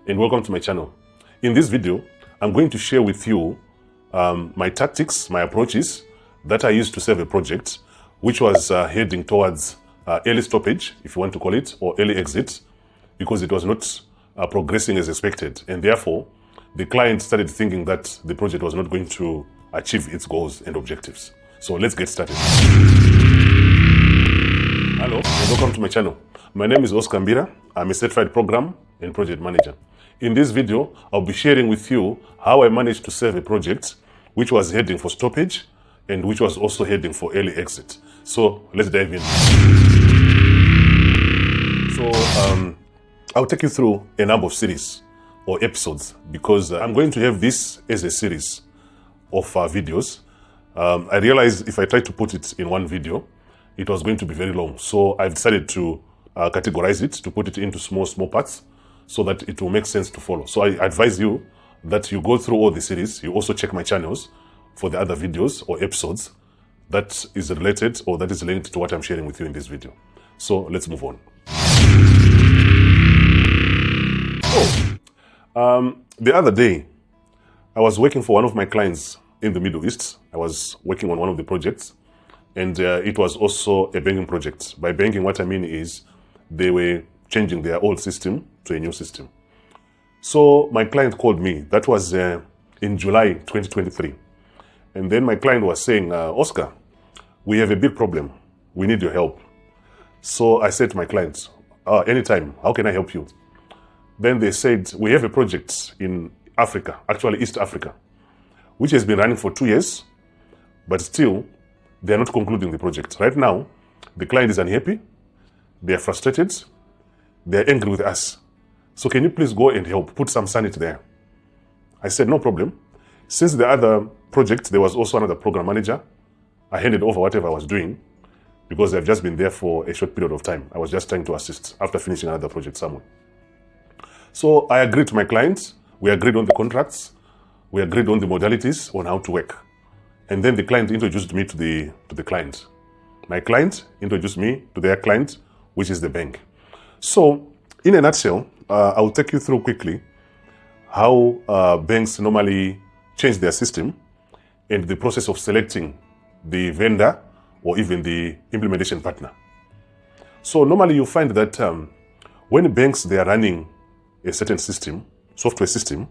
and welcome to my channel. In this video, I'm going to share with you my tactics, my approaches that I used to serve a project which was heading towards early stoppage, if you want to call it, or early exit, because it was not progressing as expected, and therefore the client started thinking that the project was not going to achieve its goals and objectives. So let's get started. Hello and welcome to my channel. My name is Oscar Mbira. I'm a certified program and project manager. In this video, I'll be sharing with you how I managed to serve a project which was heading for stoppage and which was also heading for early exit. So let's dive in. So I'll take you through a number of series or episodes because I'm going to have this as a series of videos. I realized if I try to put it in one video, it was going to be very long. So I've decided to categorize it, to put it into small parts so that it will make sense to follow. So I advise you that you go through all the series. You also check my channels for the other videos or episodes that is related or that is linked to what I'm sharing with you in this video. So let's move on. The other day, I was working for one of my clients in the Middle East. I was working on one of the projects, and it was also a banking project. By banking, what I mean is they were changing their old system to a new system. So my client called me. That was in July 2023. And then my client was saying, Oscar, we have a big problem. We need your help. So I said to my client, anytime, how can I help you? Then they said, we have a project in Africa, actually East Africa, which has been running for 2 years, but still they are not concluding the project. Right now, the client is unhappy, they are frustrated, they are angry with us. So can you please go and help, put some sanity there? I said, no problem. Since the other project, there was also another program manager. I handed over whatever I was doing because I've just been there for a short period of time. I was just trying to assist after finishing another project somewhere. So I agreed to my clients. We agreed on the contracts. We agreed on the modalities on how to work. And then the client introduced me to the client. My client introduced me to their client, which is the bank. So in a nutshell, I'll take you through quickly how banks normally change their system and the process of selecting the vendor or even the implementation partner. So normally you find that when banks, they are running a certain system, software system,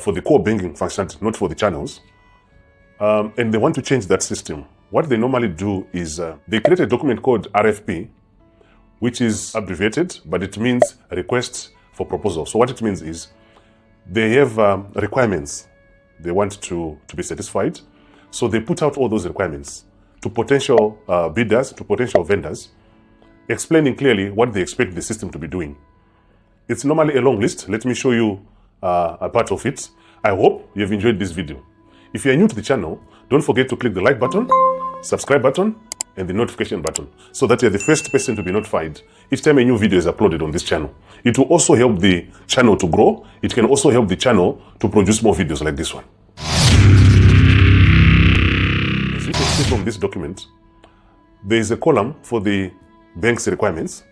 for the core banking functionality, not for the channels, and they want to change that system, what they normally do is they create a document called RFP, which is abbreviated, but it means request for proposal. So what it means is they have requirements they want to be satisfied. So they put out all those requirements to potential bidders, to potential vendors, explaining clearly what they expect the system to be doing. It's normally a long list. Let me show you a part of it. I hope you've enjoyed this video. If you're new to the channel, don't forget to click the like button, subscribe button, and the notification button so that you're the first person to be notified each time a new video is uploaded on this channel. It will also help the channel to grow. It can also help the channel to produce more videos like this one. As you can see from this document, there is a column for the bank's requirements.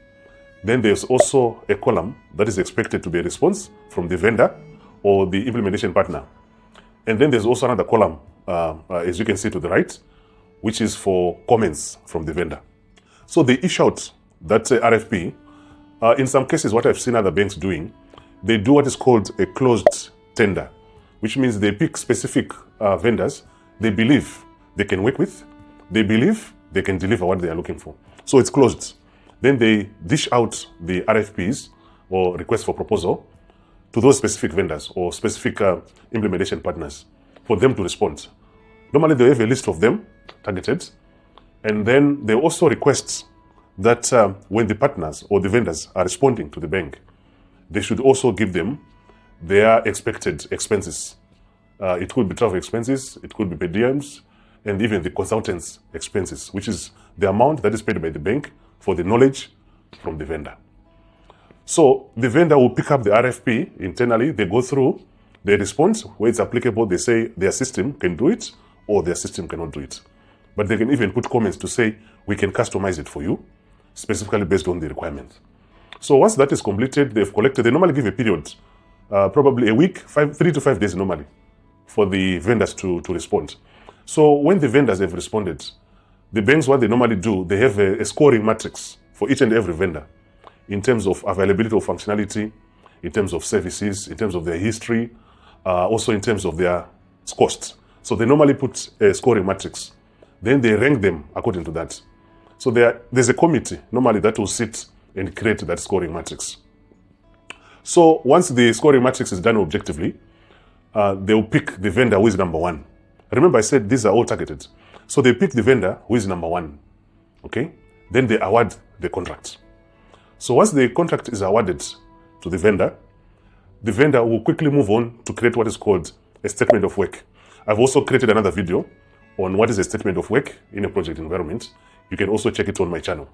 Then there's also a column that is expected to be a response from the vendor or the implementation partner. And then there's also another column, as you can see to the right, which is for comments from the vendor. So they issue out that RFP. In some cases, what I've seen other banks doing, they do what is called a closed tender, which means they pick specific vendors they believe they can work with, they believe they can deliver what they are looking for. So it's closed. Then they dish out the RFPs or requests for proposal to those specific vendors or specific implementation partners for them to respond. Normally they have a list of them targeted, and then they also request that when the partners or the vendors are responding to the bank, they should also give them their expected expenses. It could be travel expenses, it could be per diems, and even the consultant's expenses, which is the amount that is paid by the bank for the knowledge from the vendor. So the vendor will pick up the RFP internally, they go through, they respond, where it's applicable, they say their system can do it or their system cannot do it. But they can even put comments to say, we can customize it for you, specifically based on the requirements. So once that is completed, they've collected, they normally give a period probably a week, 3 to 5 days normally, for the vendors to respond. So when the vendors have responded, the banks, what they normally do, they have a scoring matrix for each and every vendor in terms of availability of functionality, in terms of services, in terms of their history, also in terms of their costs. So they normally put a scoring matrix. Then they rank them according to that. So there's a committee normally that will sit and create that scoring matrix. So once the scoring matrix is done objectively, they will pick the vendor who is number one. Remember I said these are all targeted. So they pick the vendor who is number one, okay? Then they award the contract. So once the contract is awarded to the vendor will quickly move on to create what is called a statement of work. I've also created another video on what is a statement of work in a project environment. You can also check it on my channel.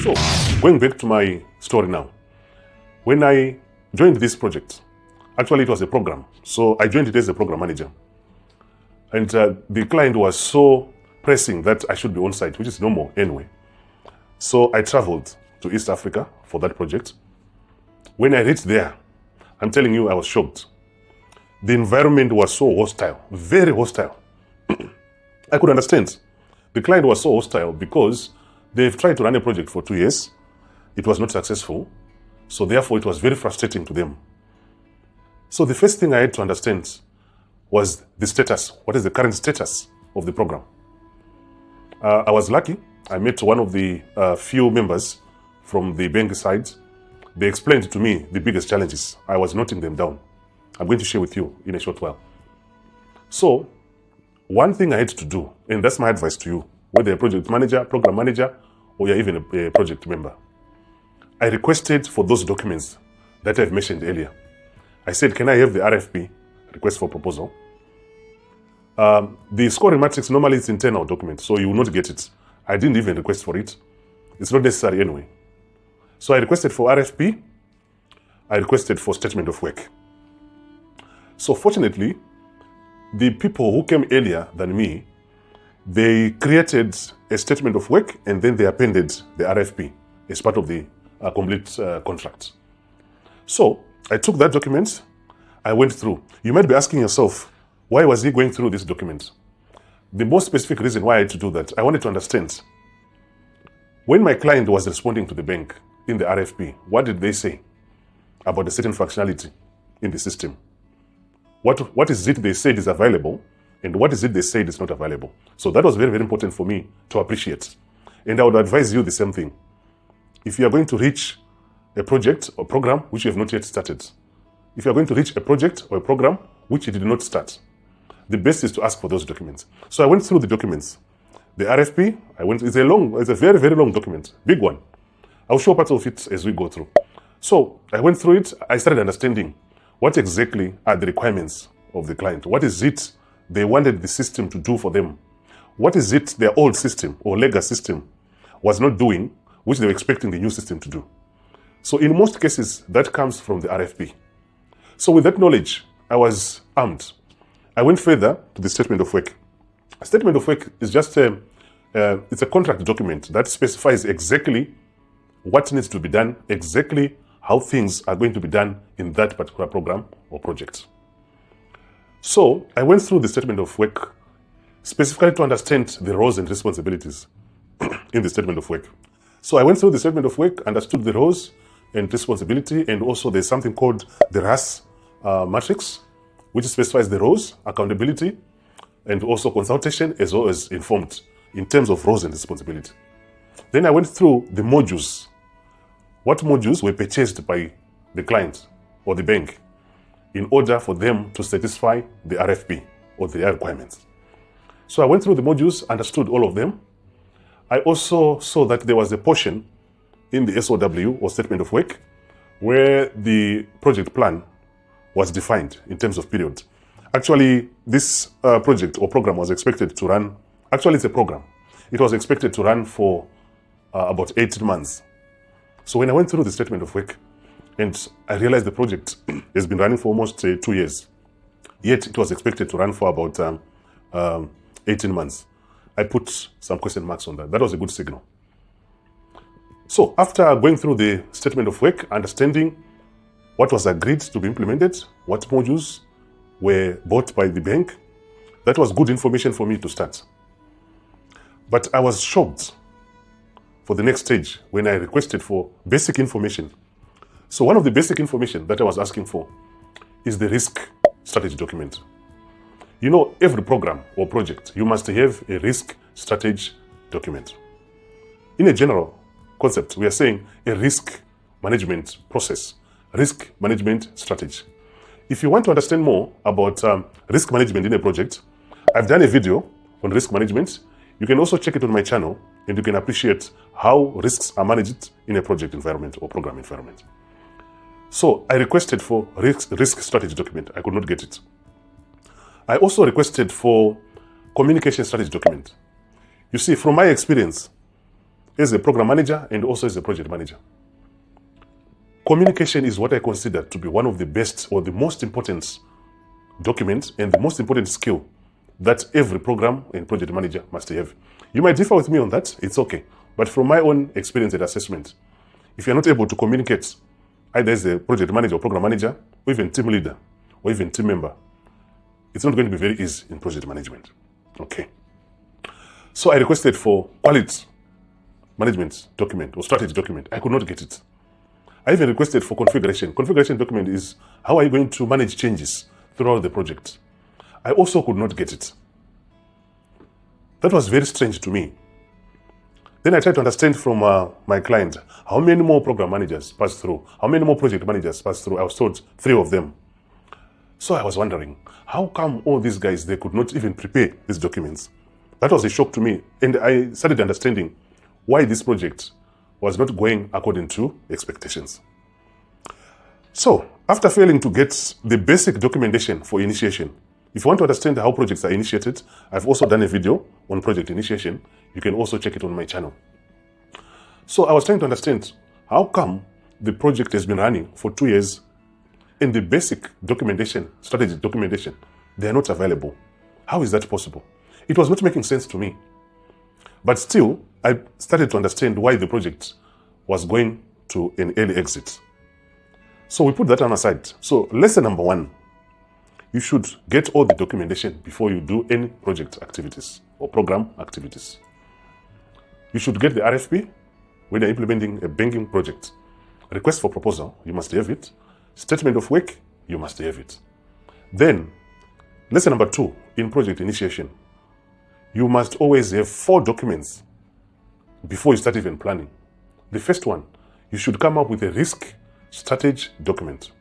So, going back to my story now. When I joined this project, actually it was a program. So I joined it as a program manager. And the client was so pressing that I should be on site, which is normal anyway. So I traveled to East Africa for that project. When I reached there, I'm telling you, I was shocked. The environment was so hostile, very hostile. I could understand. The client was so hostile because they've tried to run a project for 2 years. It was not successful. So therefore, it was very frustrating to them. So the first thing I had to understand was the status. What is the current status of the program? I was lucky. I met one of the few members from the bank side. They explained to me the biggest challenges. I was noting them down. I'm going to share with you in a short while. So, one thing I had to do, and that's my advice to you, whether you're a project manager, program manager, or you're even a project member, I requested for those documents that I've mentioned earlier. I said, can I have the RFP, request for proposal? The scoring matrix normally is internal document, so you will not get it. I didn't even request for it. It's not necessary anyway. So I requested for RFP. I requested for statement of work. So fortunately, the people who came earlier than me, they created a statement of work and then they appended the RFP as part of the complete contract. So I took that document, I went through. You might be asking yourself, why was he going through this document? The most specific reason why I had to do that, I wanted to understand. When my client was responding to the bank in the RFP, what did they say about a certain functionality in the system? What is it they said is available and what is it they said is not available? So that was very, very important for me to appreciate. And I would advise you the same thing. If you are going to reach a project or program which you have not yet started, if you are going to reach a project or a program which you did not start, the best is to ask for those documents. So I went through the documents. The RFP, it's a very, very long document, big one. I'll show parts of it as we go through. So I went through it, I started understanding what exactly are the requirements of the client. What is it they wanted the system to do for them? What is it their old system or legacy system was not doing, which they were expecting the new system to do? So in most cases, that comes from the RFP. So with that knowledge, I was armed. I went further to the statement of work. A statement of work is just it's a contract document that specifies exactly what needs to be done, exactly how things are going to be done in that particular program or project. So I went through the statement of work specifically to understand the roles and responsibilities in the statement of work. So I went through the statement of work, understood the roles and responsibility, and also there's something called the RACI Matrix, which specifies the roles, accountability, and also consultation as well as informed in terms of roles and responsibility. Then I went through the modules. What modules were purchased by the client or the bank in order for them to satisfy the RFP or their requirements. So I went through the modules, understood all of them. I also saw that there was a portion in the SOW or statement of work where the project plan was defined in terms of period. Actually, this project or program was expected to run, actually it's a program. It was expected to run for about 18 months. So when I went through the statement of work and I realized the project has been running for almost 2 years, yet it was expected to run for about 18 months. I put some question marks on that. That was a good signal. So after going through the statement of work, understanding what was agreed to be implemented, what modules were bought by the bank, that was good information for me to start. But I was shocked for the next stage when I requested for basic information. So one of the basic information that I was asking for is the risk strategy document. You know, every program or project, you must have a risk strategy document. In a general concept, we are saying a risk management process, risk management strategy. If you want to understand more about risk management in a project, I've done a video on risk management. You can also check it on my channel, and you can appreciate how risks are managed in a project environment or program environment. So I requested for risk strategy document. I could not get it. I also requested for communication strategy document. You see, from my experience as a program manager and also as a project manager, communication is what I consider to be one of the best or the most important document and the most important skill that every program and project manager must have. You might differ with me on that, it's okay. But from my own experience and assessment, if you're not able to communicate, either as a project manager or program manager, or even team leader, or even team member, it's not going to be very easy in project management. Okay. So I requested for quality management document or strategy document. I could not get it. I even requested for configuration. Configuration document is how are you going to manage changes throughout the project. I also could not get it. That was very strange to me. Then I tried to understand from my client, how many more program managers passed through? How many more project managers passed through? I was told 3 of them. So I was wondering, how come all these guys, they could not even prepare these documents? That was a shock to me. And I started understanding why this project was not going according to expectations. So after failing to get the basic documentation for initiation, if you want to understand how projects are initiated, I've also done a video on project initiation. You can also check it on my channel. So I was trying to understand how come the project has been running for 2 years and the basic documentation, strategy documentation, they are not available. How is that possible? It was not making sense to me. But still, I started to understand why the project was going to an early exit. So we put that on aside. So lesson number 1, you should get all the documentation before you do any project activities or program activities. You should get the RFP when you're implementing a banking project. Request for proposal, you must have it. Statement of work, you must have it. Then, lesson number 2, in project initiation, you must always have 4 documents before you start even planning. The first one, you should come up with a risk strategy document.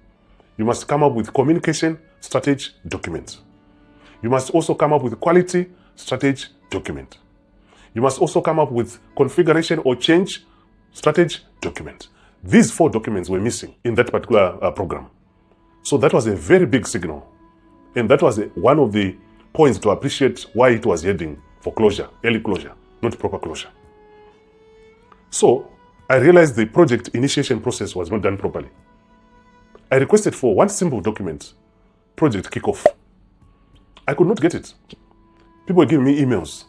You must come up with communication strategy document. You must also come up with quality strategy document. You must also come up with configuration or change strategy document. These 4 documents were missing in that particular program. So that was a very big signal. And that was one of the points to appreciate why it was heading for closure, early closure, not proper closure. So I realized the project initiation process was not done properly. I requested for one simple document, project kickoff. I could not get it. People were giving me emails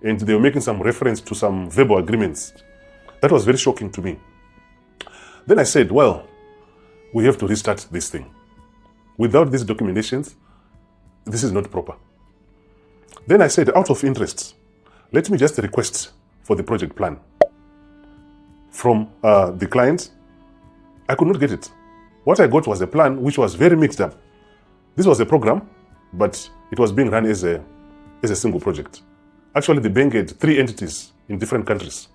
and they were making some reference to some verbal agreements. That was very shocking to me. Then I said, well, we have to restart this thing. Without these documentations, this is not proper. Then I said, out of interest, let me just request for the project plan from the client. I could not get it. What I got was a plan which was very mixed up. This was a program, but it was being run as a single project. Actually, the bank had 3 entities in different countries.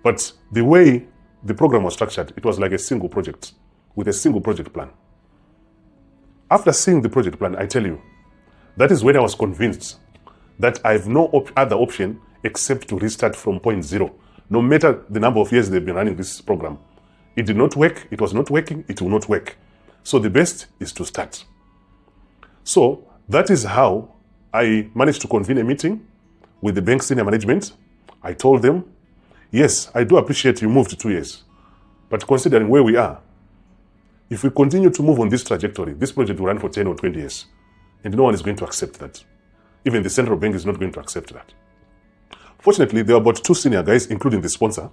But the way the program was structured, it was like a single project with a single project plan. After seeing the project plan, I tell you, that is when I was convinced that I have no other option except to restart from point 0. No matter the number of years they've been running this program. It did not work, it was not working, it will not work. So the best is to start. So that is how I managed to convene a meeting with the bank senior management. I told them, yes, I do appreciate you moved 2 years, but considering where we are, if we continue to move on this trajectory, this project will run for 10 or 20 years, and no one is going to accept that. Even the central bank is not going to accept that. Fortunately, there were about 2 senior guys, including the sponsor,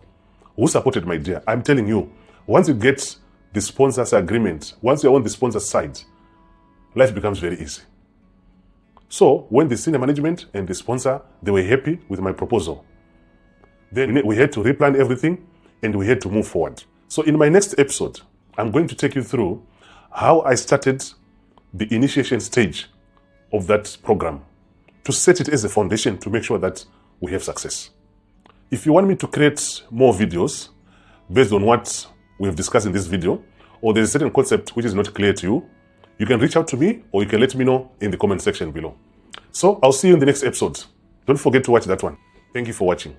who supported my idea. I'm telling you, once you get the sponsor's agreement, once you're on the sponsor's side, life becomes very easy. So when the senior management and the sponsor, they were happy with my proposal, then we had to replan everything and we had to move forward. So in my next episode, I'm going to take you through how I started the initiation stage of that program to set it as a foundation to make sure that we have success. If you want me to create more videos based on what we have discussed in this video, or there's a certain concept which is not clear to you, you can reach out to me or you can let me know in the comment section below. So I'll see you in the next episode. Don't forget to watch that one. Thank you for watching.